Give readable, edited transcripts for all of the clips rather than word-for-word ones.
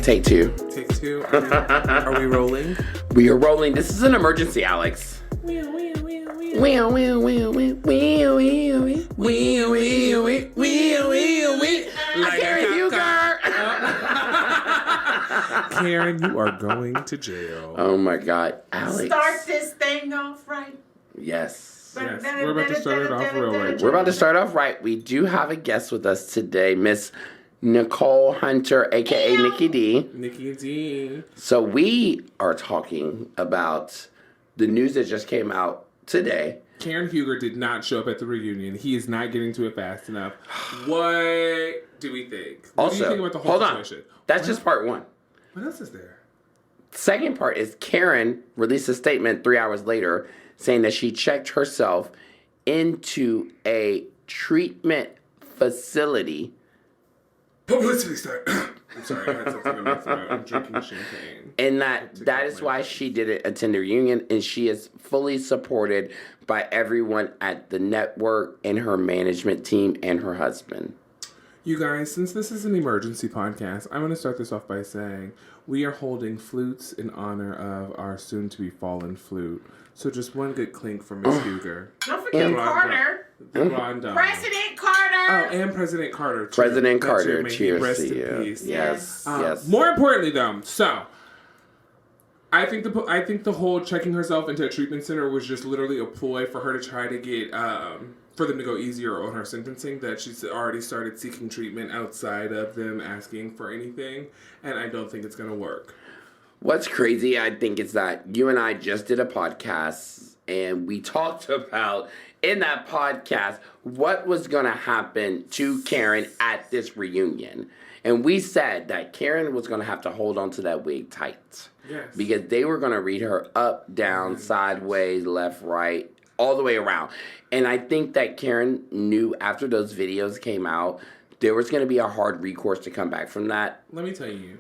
Take two. Take two. Are we rolling? We are rolling. This is an emergency, Alex. Karen, you are going to jail. Oh my God, Alex. Start this thing off right. Yes. Yes, we're about to start it off real right. We're about to start off right. We do have a guest with us today, Miss Nicole Hunter, a.k.a. Nikki D. Nikki D. So we are talking about the news that just came out today. Karen Huger did not show up at the reunion. He is not getting to it fast enough. What do we think? What do you think about the whole situation? That's just part one. What else is there? Second part is Karen released a statement 3 hours later saying that she checked herself into a treatment facility. Publicity stunt. I'm sorry, I had something in my throat. I'm drinking champagne. And that is why she didn't attend the reunion, and she is fully supported by everyone at the network and her management team and her husband. You guys, since this is an emergency podcast, I'm going to start this off by saying we are holding flutes in honor of our soon-to-be fallen flute. So just one good clink for Miss Huger. Don't forget Carter. President Carter. Oh, and President Carter. Too. President Carter, cheers rest to in you. Peace. Yes, yes. More importantly, though, I think the whole checking herself into a treatment center was just literally a ploy for her to try to get for them to go easier on her sentencing. That she's already started seeking treatment outside of them asking for anything, and I don't think it's gonna work. What's crazy, I think, is that you and I just did a podcast, and we talked about in that podcast what was going to happen to Karen at this reunion. And we said that Karen was going to have to hold on to that wig tight. Yes. Because they were going to read her up, down, sideways, left, right, all the way around. And I think that Karen knew after those videos came out, there was going to be a hard recourse to come back from that. Let me tell you.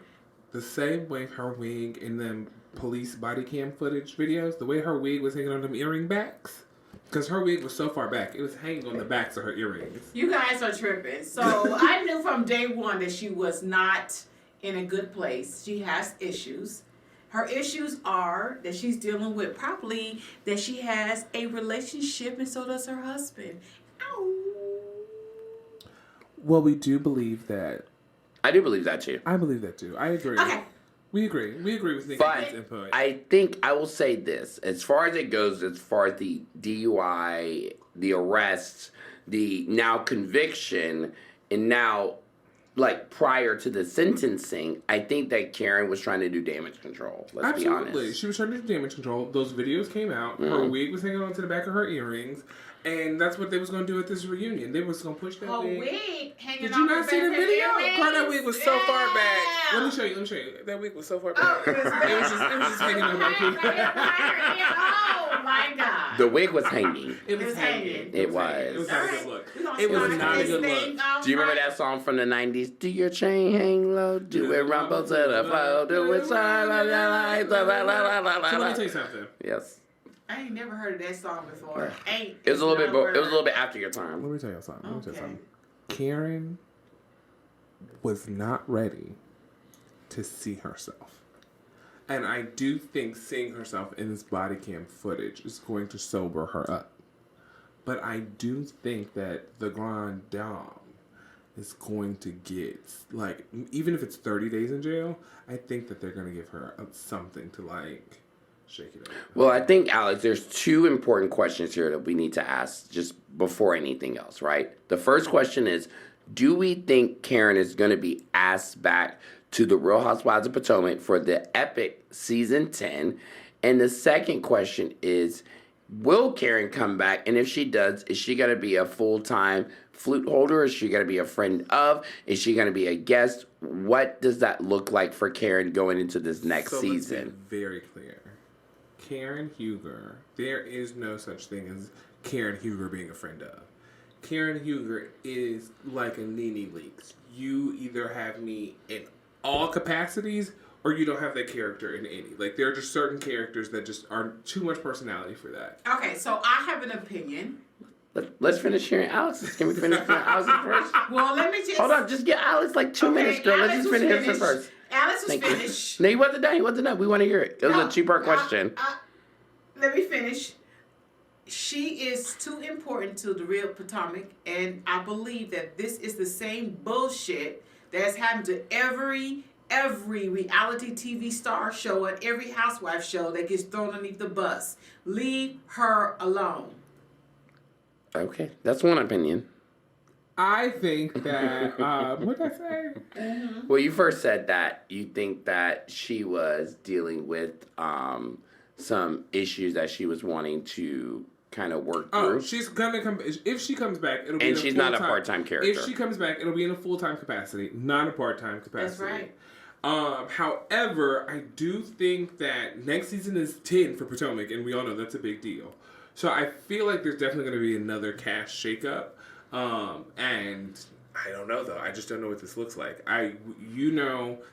The same way her wig in them police body cam footage videos, the way her wig was hanging on them earring backs, because her wig was so far back, it was hanging on the backs of her earrings. You guys are tripping. So I knew from day one that she was not in a good place. She has issues. Her issues are that she's dealing with probably that she has a relationship and so does her husband. Ow. Well, we do believe that. I do believe that too. I believe that too. I agree. Okay. We agree. We agree with Nikki's input. I think I will say this. As far as it goes, as far as the DUI, the arrests, the now conviction, and now, like, prior to the sentencing, I think that Karen was trying to do damage control. Let's be honest. Absolutely. She was trying to do damage control. Those videos came out. Her wig was hanging onto the back of her earrings. And that's what they was going to do at this reunion. They was going to push that wig. Hanging Did you not see the video? Girl, that wig was so far back. Yeah. Let me show you. That wig was so far back. It was just hanging on my feet. Oh, my God. The wig was hanging. It was hanging. It was. It was not a good look. It was not a good look. Do you remember that song from the 90s? Do your chain hang low? Do it rumble to the floor? Do it shine like la la la la la la. So let me tell you something. Yes. I ain't never heard of that song before. It was a little bit after your time. Let me tell you something. Karen was not ready to see herself. And I do think seeing herself in this body cam footage is going to sober her up. But I do think that the Grand Dame is going to get, like, even if it's 30 days in jail, I think that they're going to give her something to, like, shake it up. Well, I think, Alex, there's two important questions here that we need to ask just before anything else, right? The first question is, do we think Karen is going to be asked back to the Real Housewives of Potomac for the epic season 10? And the second question is, will Karen come back? And if she does, is she going to be a full-time flute holder? Is she going to be a friend of? Is she going to be a guest? What does that look like for Karen going into this next season? Let's be very clear. Karen Huger, there is no such thing as Karen Huger being a friend of. Karen Huger is like a Nene Leakes. You either have me in all capacities or you don't have that character in any. Like, there are just certain characters that just are too much personality for that. Okay, so I have an opinion. Let's finish hearing Alex's. Can we finish hearing Alex's first? Well, let me just... Hold on, just get Alex like 2 minutes, girl. Let's just finish his first. Alex was Thank finished. You. No, he wasn't done. He wasn't done. We want to hear it. It was a two-part question. Let me finish. She is too important to the real Potomac, and I believe that this is the same bullshit that's happened to every reality TV star show and every housewife show that gets thrown underneath the bus. Leave her alone. Okay, that's one opinion. I think that, what did I say? Mm-hmm. Well, you first said that you think that she was dealing with some issues that she was wanting to kind of work through. Oh, she's gonna come. If she comes back, it'll be. And she's not a part-time character. If she comes back, it'll be in a full-time capacity, not a part-time capacity. That's right. However, I do think that next season is 10 for Potomac, and we all know that's a big deal. So I feel like there's definitely going to be another cast shakeup. And I don't know though. I just don't know what this looks like.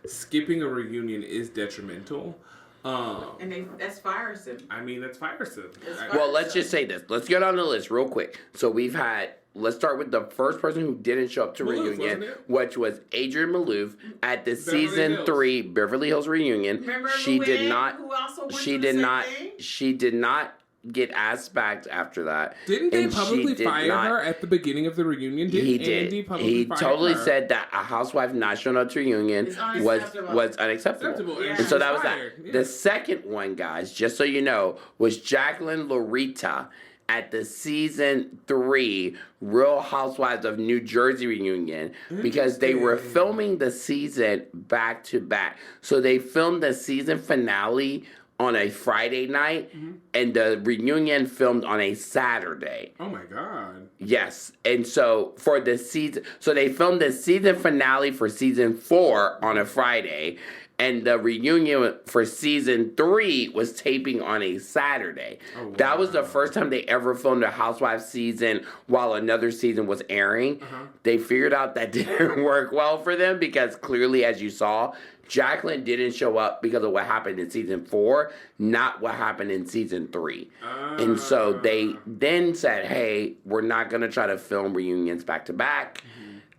Skipping a reunion is detrimental. That's firesome. I mean, that's firesome. Well, let's just say this. Let's get on the list real quick. So we've had. Let's start with the first person who didn't show up to reunion, which was Adrienne Maloof at the season 3 Beverly Hills reunion. Remember she Luann, did not. who also went She through did the not. same thing? She did not get asked back after that. Didn't they And publicly she fire her at the beginning of the reunion? He did. He totally said that a housewife not showing up to reunion was unacceptable. Yeah. And so that was that. Yeah. The second one, guys, just so you know, was Jacqueline Loretta at the season 3 Real Housewives of New Jersey reunion, because they were filming the season back to back. So they filmed the season finale on a Friday night, and the reunion filmed on a Saturday. Oh my God. Yes. And so for the season, so they filmed the season finale for season 4 on a Friday, and the reunion for season 3 was taping on a Saturday. Oh, wow. That was the first time they ever filmed a Housewives season while another season was airing. They figured out that didn't work well for them, because clearly, as you saw, Jacqueline didn't show up because of what happened in season 4, not what happened in season 3. And so they then said, hey, we're not going to try to film reunions back to back.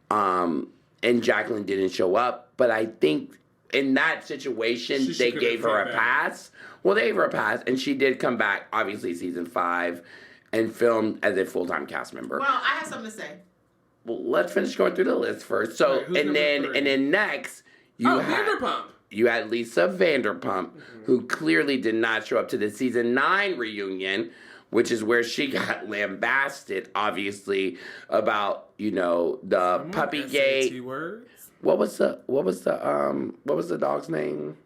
And Jacqueline didn't show up. But I think in that situation, they gave her a pass. Well, they gave her a pass, and she did come back, obviously, season 5, and filmed as a full-time cast member. Well, I have something to say. Well, let's finish going through the list first. So, Right, and then next, Vanderpump. You had Lisa Vanderpump, who clearly did not show up to the season 9 reunion, which is where she got lambasted, obviously, about, the puppy gate. Words? What was the dog's name?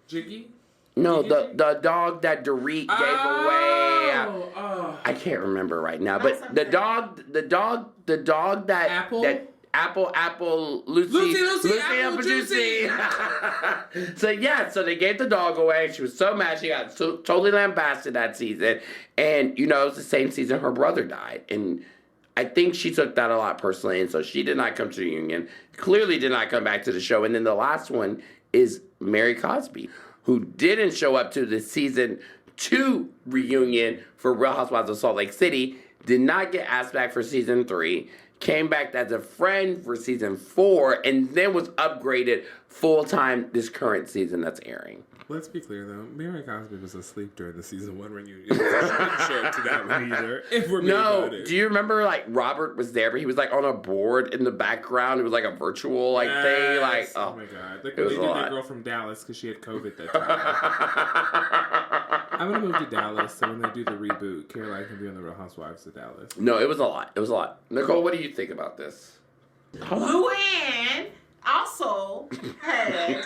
Jiggy? No, the dog that Dorit gave away. Oh. I can't remember right now, but the dog that Apple? that Apple, Lucy, Apple Juicy. So they gave the dog away. She was so mad. She got totally lambasted that season. And, it was the same season her brother died. And I think she took that a lot personally. And so she did not come to the reunion. Clearly did not come back to the show. And then the last one is Mary Cosby, who didn't show up to the season 2 reunion for Real Housewives of Salt Lake City. Did not get asked back for season 3. Came back as a friend for season 4, and then was upgraded full-time this current season that's airing. Let's be clear, though. Mary Cosby was asleep during the season 1 reunion. She didn't show up to that one either. If we're being honest. Do you remember, Robert was there, but he was, on a board in the background. It was, a virtual, thing. Oh, my God. They did that girl from Dallas because she had COVID that time. I'm going to move to Dallas, so when they do the reboot, Caroline can be on the Real Housewives of Dallas. No, it was a lot. Nicole, what do you think about this? Luann also had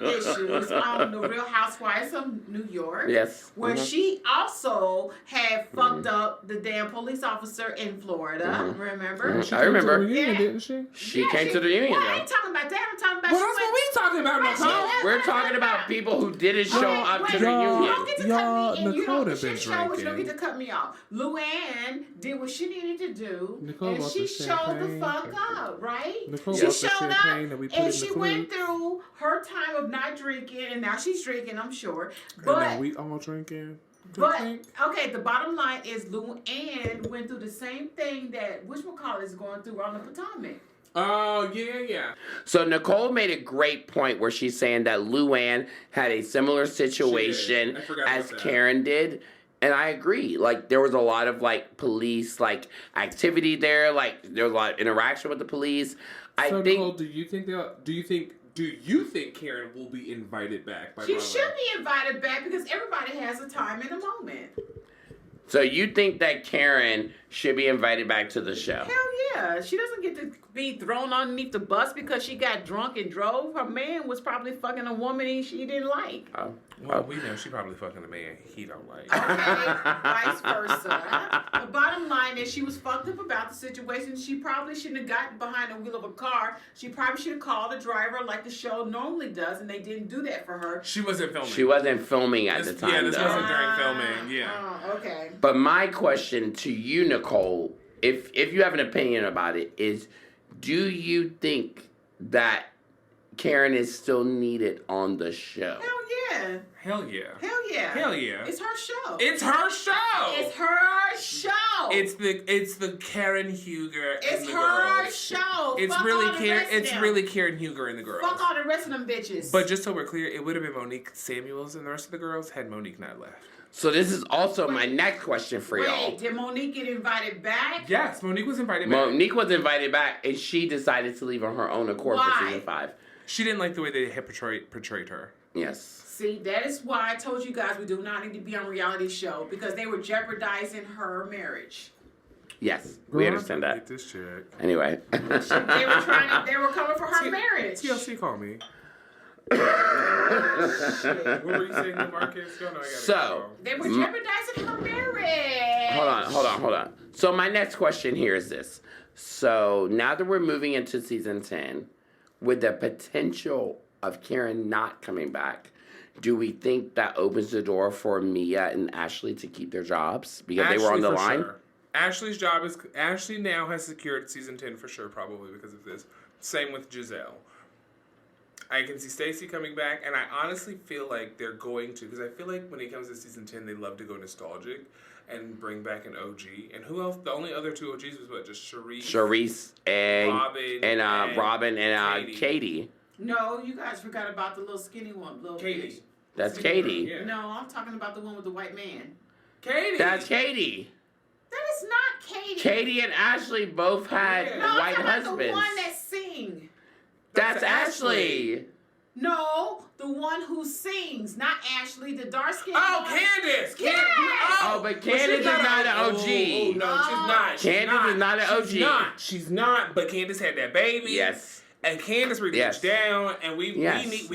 issues on the Real Housewives of New York. Yes. Where she also had fucked up the damn police officer in Florida. Remember? She I remember. Came to the reunion, didn't she? She came to the reunion, Well, though. I ain't talking about that. I'm talking about Well, that's what we talking about, Nicole. We're talking about people who didn't show up to the You reunion. don't get to cut me, and you Nicole don't, been show, you don't drinking. get to cut me off. Luann did what she needed to do, Nicole and bought she the showed the champagne. fuck up, right? Nicole She bought the showed champagne up, that we put and in she the went cleats. through her time of not drinking, and now she's drinking, I'm sure. And But then we all drinking. But okay, the bottom line is Luann went through the same thing that whatchamacallit is going through on the Potomac. Oh, yeah. So Nicole made a great point where she's saying that Luann had a similar situation as Karen did. And I agree. Like, there was a lot of, like, police, like, activity there. Like, there was a lot of interaction with the police. Nicole, do you think Karen will be invited back by Bravo? She should be invited back because everybody has a time and a moment. So you think that Karen should be invited back to the show? Hell yeah. She doesn't get to be thrown underneath the bus because she got drunk and drove. Her man was probably fucking a woman she didn't like. Well, we know she probably fucking a man he don't like. Okay, vice versa. The bottom line is she was fucked up about the situation. She probably shouldn't have gotten behind the wheel of a car. She probably should have called a driver like the show normally does, and they didn't do that for her. She wasn't filming. She wasn't filming at the time. Yeah, this wasn't during filming. Yeah. Oh, okay. But my question to you, Nicole, if you have an opinion about it, is do you think that Karen is still needed on the show? Hell yeah. Hell yeah. Hell yeah. Hell yeah. It's her show. It's her show. It's her show. It's the Karen Huger and it's the her girls. show. It's Fuck really all the rest of them. really Karen Huger and the girls. Fuck all the rest of them bitches. But just so we're clear, it would have been Monique Samuels and the rest of the girls had Monique not left. So this is also my next question for y'all. Wait, did Monique get invited back? Yes, Monique was invited back. Monique was invited back, and she decided to leave on her own accord for season 5. She didn't like the way they had portrayed her. Yes. See, that is why I told you guys we do not need to be on a reality show because they were jeopardizing her marriage. Yes, we understand that. Get this chick. Anyway. They were coming for her marriage. TLC called me. What were you saying, Marcus? They were jeopardizing her marriage. Hold on. So my next question here is this. So now that we're moving into season 10, with the potential of Karen not coming back, do we think that opens the door for Mia and Ashley to keep their jobs? Because they were on the line? Sure. Ashley now has secured season 10 for sure, probably because of this. Same with Giselle. I can see Stacey coming back, and I honestly feel like they're going to, because I feel like when it comes to season 10, they love to go nostalgic and bring back an OG. And who else? The only other two OGs was what? Just Charisse and Robin and Katie. No, you guys forgot about the little skinny one, little Katie. bitch. That's Katie. Yeah. No, I'm talking about the one with the white man. Katie. That's Katie. That is not Katie. Katie and Ashley both had white husbands. The one that sing. That's Ashley. No, the one who sings, not Ashley, the dark skin. Oh, Candace. Yes. But Candace is not an OG. No, she's not. Candace is not an OG. She's not. But Candace had that baby. Yes. And Candace reached down, and we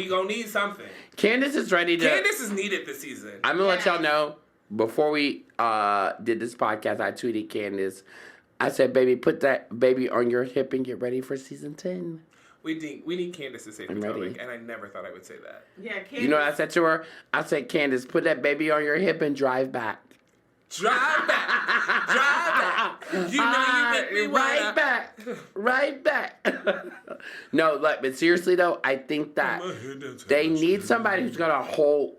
gonna need something. Candace is ready to. Candace is needed this season. I'm gonna let y'all know. Before we did this podcast, I tweeted Candace. I said, "Baby, put that baby on your hip and get ready for season 10." We need Candace to say the topic, and I never thought I would say that. Yeah, Candace. You know what I said to her? I said, "Candace, put that baby on your hip and drive back." Drive back. You know you make me right back. No, but seriously though, I think that they need somebody who's gonna hold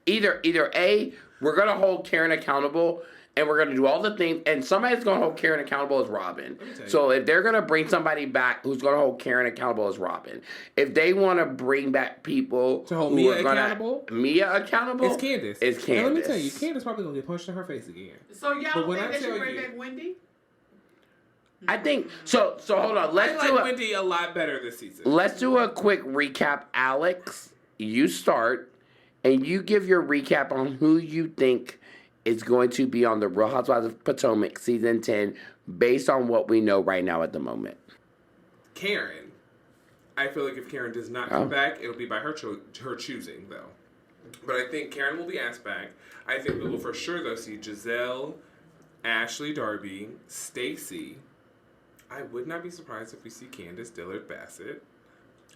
either A, we're gonna hold Karen accountable. And we're going to do all the things. And somebody's going to hold Karen accountable as Robin. So if they're going to bring somebody back who's going to hold Karen accountable as Robin. If they want to bring back people to hold Mia accountable. It's Candace. And let me tell you, Candace probably going to get punched in her face again. So y'all think they should bring back Wendy? I think so. Hold on. I like Wendy a lot better this season. Let's do a quick recap. Alex, you start. And you give your recap on who you think is going to be on the Real Housewives of Potomac season 10 based on what we know right now at the moment. Karen. I feel like if Karen does not come back, it'll be by her choosing, though. But I think Karen will be asked back. I think we will for sure, though, see Giselle, Ashley Darby, Stacey. I would not be surprised if we see Candace Dillard Bassett.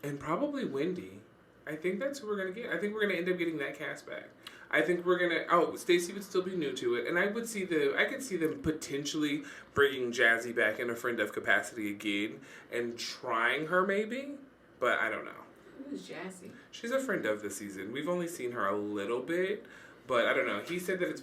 And probably Wendy. I think that's who we're going to get. I think we're going to end up getting that cast back. I think we're gonna. Stacey would still be new to it, and I could see them potentially bringing Jazzy back in a friend of capacity again and trying her maybe, but I don't know. Who's Jazzy? She's a friend of the season. We've only seen her a little bit, But I don't know. He said that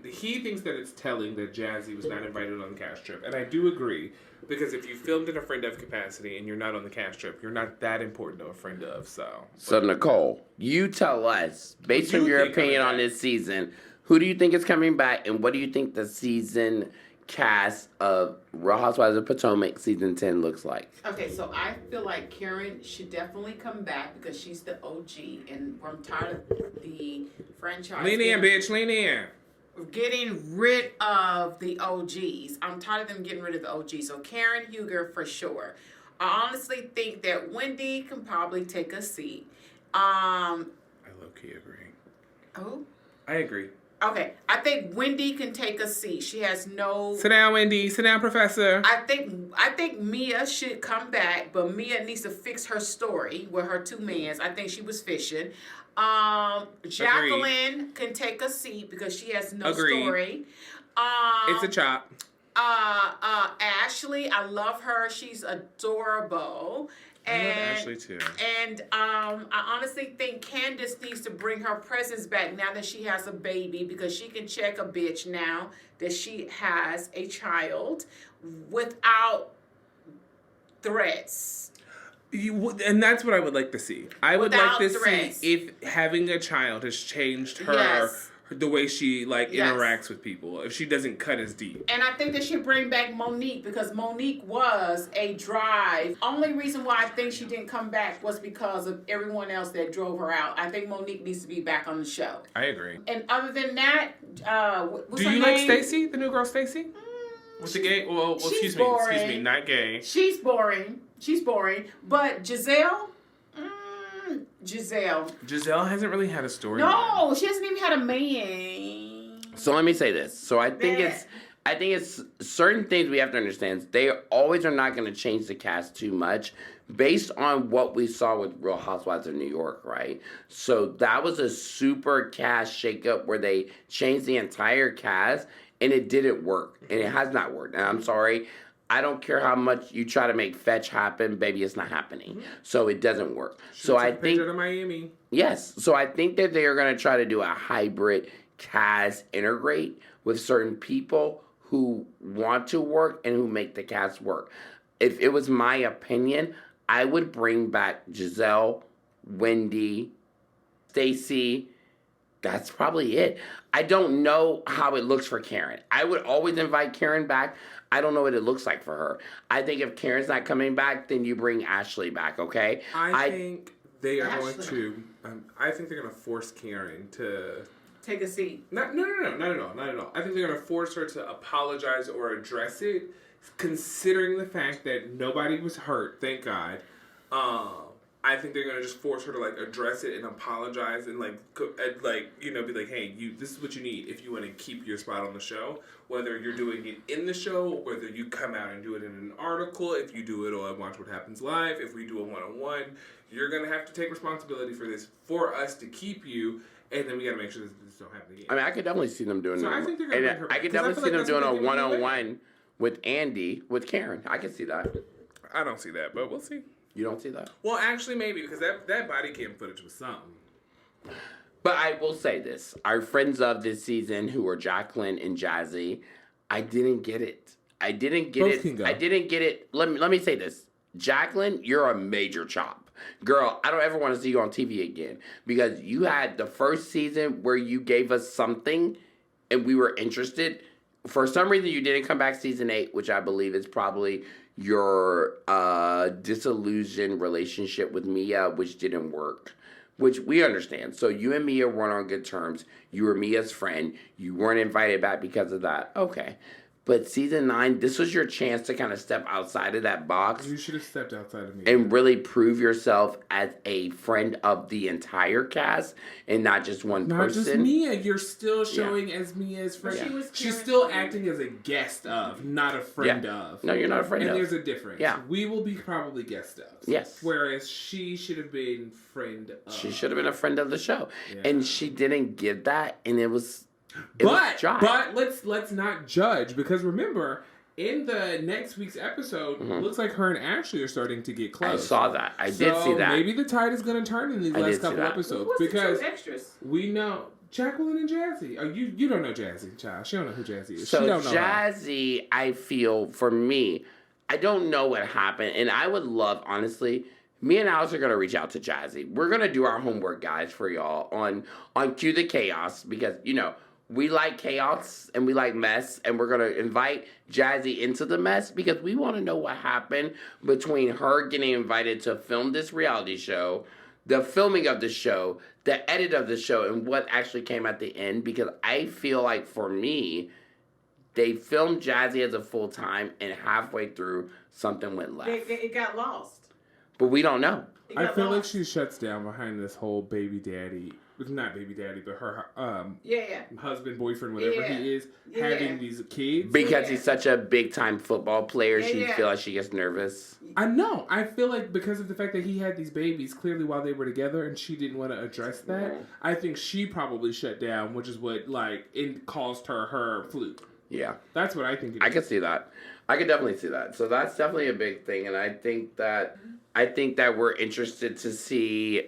he thinks that it's telling that Jazzy was not invited on the cast trip. And I do agree. Because if you filmed in a friend of capacity and you're not on the cast trip, you're not that important to a friend of, so. So, Nicole, you tell us, based on your opinion on this season, who do you think is coming back, and what do you think the season cast of Real Housewives of Potomac season 10 looks like? Okay, so I feel like Karen should definitely come back because she's the OG, and I'm tired of the franchise. Lean in, bitch, lean in. Getting rid of the OGs. I'm tired of them getting rid of the OGs. So Karen Huger for sure. I honestly think that Wendy can probably take a seat. I low-key agree. Oh? I agree. Okay, I think Wendy can take a seat. She has no. Sit down, Wendy. Sit down, Professor. I think Mia should come back, but Mia needs to fix her story with her two mans. I think she was fishing. Jacqueline can take a seat because she has no story. It's a chop. Ashley, I love her. She's adorable. I love Ashley too. And I honestly think Candace needs to bring her presence back now that she has a baby because she can check a bitch now that she has a child without threats. And that's what I would like to see. I would like to threats. see if having a child has changed her. Yes. The way she interacts with people, if she doesn't cut as deep. And I think they should bring back Monique because Monique was a drive. Only reason why I think she didn't come back was because of everyone else that drove her out. I think Monique needs to be back on the show. I agree. And other than that, what's do her you name? like Stacy, the new girl Stacy? With the gay? Well, excuse me, not gay. She's boring. But Giselle. Giselle hasn't really had a story. No, she hasn't even had a man. So let me say this. So I think it's certain things we have to understand. They always are not going to change the cast too much based on what we saw with Real Housewives of New York, right? So that was a super cast shakeup where they changed the entire cast and it didn't work. And it has not worked. And I'm sorry. I don't care how much you try to make fetch happen, baby, it's not happening. So it doesn't work. So I think to Miami. Yes. So I think that they are going to try to do a hybrid cast integrate with certain people who want to work and who make the cast work. If it was my opinion, I would bring back Giselle, Wendy, Stacy. That's probably it. I don't know how it looks for Karen. I would always invite Karen back. I don't know what it looks like for her. I think if Karen's not coming back, then you bring Ashley back, okay? I think they are going to. I think they're going to force Karen to take a seat. Not at all. I think they're going to force her to apologize or address it, considering the fact that nobody was hurt. Thank God. I think they're gonna just force her to address it and apologize and be like, hey, this is what you need if you want to keep your spot on the show. Whether you're doing it in the show, whether you come out and do it in an article, if you do it on Watch What Happens Live, if we do a one-on-one, you're gonna have to take responsibility for this for us to keep you. And then we gotta make sure this don't happen again. I mean, I could definitely see them doing. So I think they're gonna bring her back. I could definitely see them doing a one-on-one with Andy with Karen. I can see that. I don't see that, but we'll see. You don't see that? Well, actually, maybe, because that body cam footage was something. But I will say this. Our friends of this season, who are Jacqueline and Jazzy, I didn't get it. I didn't get it. Let me say this. Jacqueline, you're a major chop. Girl, I don't ever want to see you on TV again. Because you had the first season where you gave us something and we were interested. For some reason, you didn't come back season 8, which I believe is probably your disillusioned relationship with Mia, which didn't work, which we understand. So you and Mia weren't on good terms. You were Mia's friend. You weren't invited back because of that. Okay. But season 9, this was your chance to kind of step outside of that box. You should have stepped outside of me. And really prove yourself as a friend of the entire cast and not just one person. Not just Mia. You're still showing as Mia's friend. Yeah. She's still acting as a guest of, not a friend of. No, you're not a friend of. And there's a difference. Yeah. We will be probably guest of. Yes. Whereas she should have been friend of. She should have been a friend of the show. Yeah. And she didn't give that, and it was... But let's not judge, because remember, in the next week's episode, looks like her and Ashley are starting to get close. I saw that. I did see that. Maybe the tide is going to turn in these last couple episodes, because extras? we know Jacqueline and Jazzy. Oh, you don't know Jazzy, child. She don't know who Jazzy is. So she don't know Jazzy, I feel, for me, I don't know what happened, and I would love, honestly, me and Alex are going to reach out to Jazzy. We're going to do our homework, guys, for y'all on Cue the Chaos, because, you know, we like chaos and we like mess, and we're going to invite Jazzy into the mess because we want to know what happened between her getting invited to film this reality show, the filming of the show, the edit of the show, and what actually came at the end, because I feel like, for me, they filmed Jazzy as a full-time, and halfway through, something went left. It got lost. But we don't know. I feel like she shuts down behind this whole baby daddy. Not baby daddy, but her husband, boyfriend, whatever he is, having these kids. Because he's such a big-time football player, she feels like she gets nervous. I know. I feel like because of the fact that he had these babies clearly while they were together, and she didn't want to address that, I think she probably shut down, which is what, it caused her fluke. Yeah. That's what I think it is. I can see that. I can definitely see that. So that's definitely a big thing, and I think that we're interested to see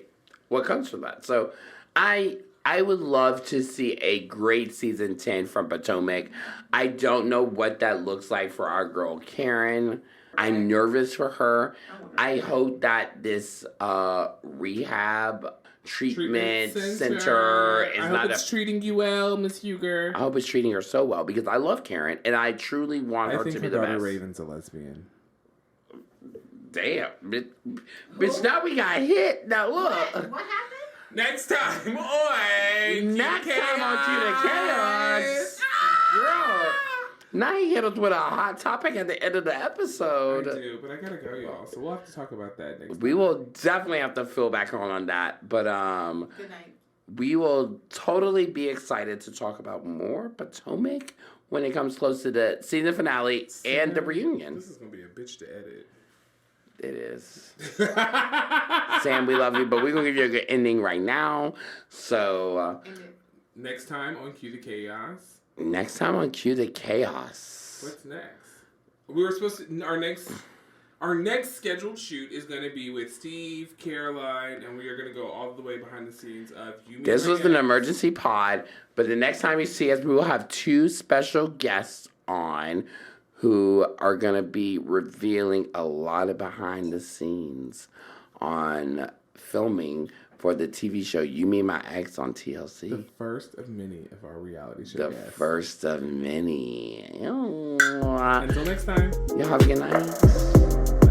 what comes from that. So I would love to see a great season 10 from Potomac. I don't know what that looks like for our girl Karen. I'm nervous for her. I hope that this rehab treatment center is I hope it's treating you well, Miss Huger. I hope it's treating her so well, because I love Karen and I truly want her to be the best. I think Raven's a lesbian. Damn, bitch! Now we got hit. Now look. What happened? Next time on Cue the Chaos, girl. Now he hit us with a hot topic at the end of the episode. I do, but I gotta go, y'all. So we'll have to talk about that next time. We will definitely have to fill back on that. But good night. We will totally be excited to talk about more Potomac when it comes close to the season finale and the reunion. This is gonna be a bitch to edit. It is. Sam, we love you, but we're gonna give you a good ending right now. So next time on Cue the Chaos. Next time on Cue the Chaos. What's next? We were supposed to our next scheduled shoot is going to be with Steve, Caroline, and we are going to go all the way behind the scenes of You. This was an emergency pod, but the next time you see us, we will have 2 special guests on who are going to be revealing a lot of behind the scenes on filming for the TV show You, Me, My Ex on TLC. The first of many of our reality show guests. First of many. Until next time. Y'all have a good night.